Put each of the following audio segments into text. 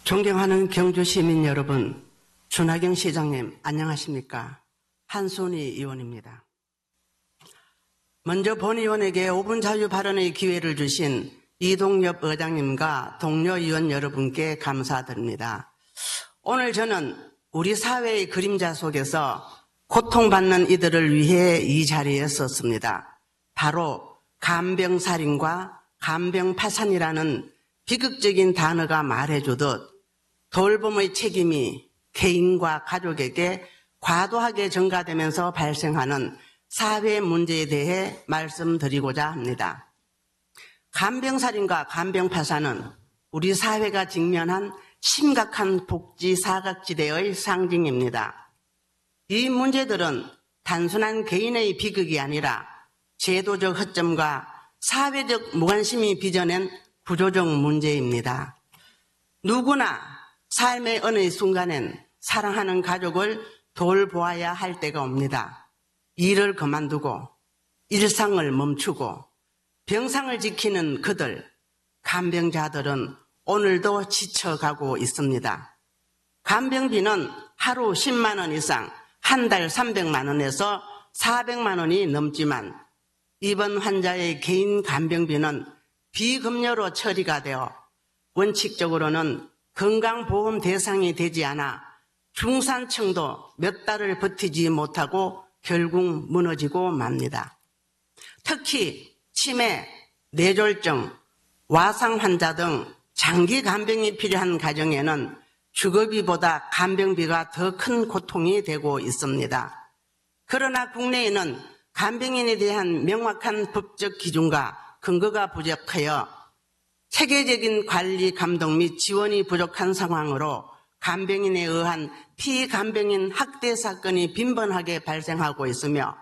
존경하는 경주 시민 여러분, 준하경 시장님 안녕하십니까? 한순희 의원입니다. 먼저 본 의원에게 5분 자유 발언의 기회를 주신 이동엽 의장님과 동료 의원 여러분께 감사드립니다. 오늘 저는 우리 사회의 그림자 속에서 고통받는 이들을 위해 이 자리에 섰습니다. 바로 간병살인과 간병파산이라는 비극적인 단어가 말해주듯 돌봄의 책임이 개인과 가족에게 과도하게 전가되면서 발생하는 사회 문제에 대해 말씀드리고자 합니다. 간병살인과 간병파산은 우리 사회가 직면한 심각한 복지 사각지대의 상징입니다. 이 문제들은 단순한 개인의 비극이 아니라 제도적 허점과 사회적 무관심이 빚어낸 구조적 문제입니다. 누구나 삶의 어느 순간엔 사랑하는 가족을 돌보아야 할 때가 옵니다. 일을 그만두고 일상을 멈추고 병상을 지키는 그들, 간병자들은 오늘도 지쳐가고 있습니다. 간병비는 하루 10만 원 이상, 한 달 300만 원에서 400만 원이 넘지만 입원 환자의 개인 간병비는 비급여로 처리가 되어 원칙적으로는 건강보험 대상이 되지 않아 중산층도 몇 달을 버티지 못하고 결국 무너지고 맙니다. 특히 치매, 뇌졸중, 와상 환자 등 장기 간병이 필요한 가정에는 주거비보다 간병비가 더 큰 고통이 되고 있습니다. 그러나 국내에는 간병인에 대한 명확한 법적 기준과 근거가 부족하여 체계적인 관리 감독 및 지원이 부족한 상황으로 간병인에 의한 피간병인 학대 사건이 빈번하게 발생하고 있으며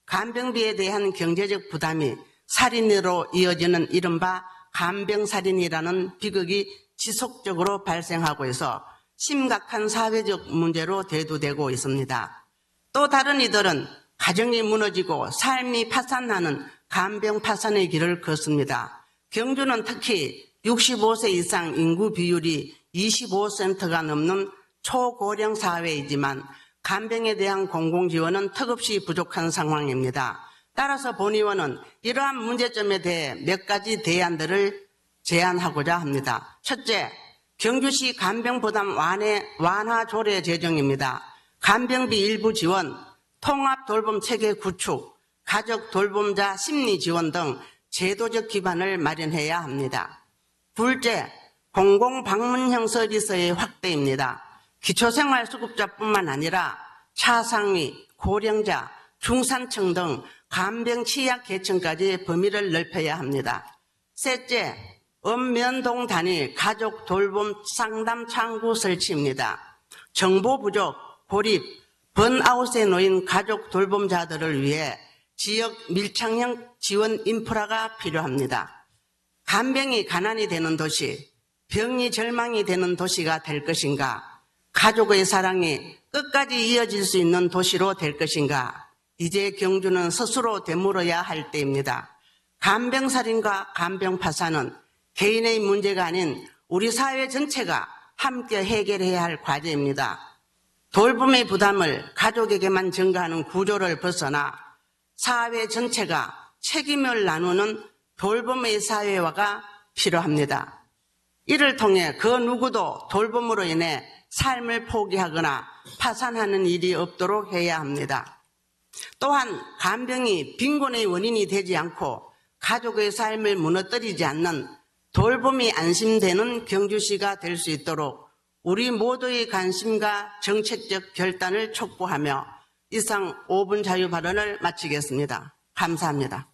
간병비에 대한 경제적 부담이 살인으로 이어지는 이른바 간병살인이라는 비극이 지속적으로 발생하고 있어 심각한 사회적 문제로 대두되고 있습니다. 또 다른 이들은 가정이 무너지고 삶이 파산하는 간병파산의 길을 걷습니다. 경주는 특히 65세 이상 인구 비율이 25%가 넘는 초고령 사회이지만 간병에 대한 공공지원은 턱없이 부족한 상황입니다. 따라서 본 의원은 이러한 문제점에 대해 몇 가지 대안들을 제안하고자 합니다. 첫째, 경주시 간병부담 완화 조례 제정입니다. 간병비 일부 지원, 통합 돌봄 체계 구축, 가족 돌봄자 심리 지원 등 제도적 기반을 마련해야 합니다. 둘째, 공공방문형 서비스의 확대입니다. 기초생활수급자뿐만 아니라 차상위, 고령자, 중산층 등 간병 취약 계층까지 범위를 넓혀야 합니다. 셋째, 읍면동 단위 가족 돌봄 상담 창구 설치입니다. 정보 부족, 고립, 번아웃에 놓인 가족 돌봄자들을 위해 지역 밀착형 지원 인프라가 필요합니다. 간병이 가난이 되는 도시, 병이 절망이 되는 도시가 될 것인가? 가족의 사랑이 끝까지 이어질 수 있는 도시로 될 것인가? 이제 경주는 스스로 되물어야 할 때입니다. 간병살인과 간병파산은 개인의 문제가 아닌 우리 사회 전체가 함께 해결해야 할 과제입니다. 돌봄의 부담을 가족에게만 전가하는 구조를 벗어나 사회 전체가 책임을 나누는 돌봄의 사회화가 필요합니다. 이를 통해 그 누구도 돌봄으로 인해 삶을 포기하거나 파산하는 일이 없도록 해야 합니다. 또한 간병이 빈곤의 원인이 되지 않고 가족의 삶을 무너뜨리지 않는 돌봄이 안심되는 경주시가 될 수 있도록 우리 모두의 관심과 정책적 결단을 촉구하며 이상 5분 자유 발언을 마치겠습니다. 감사합니다.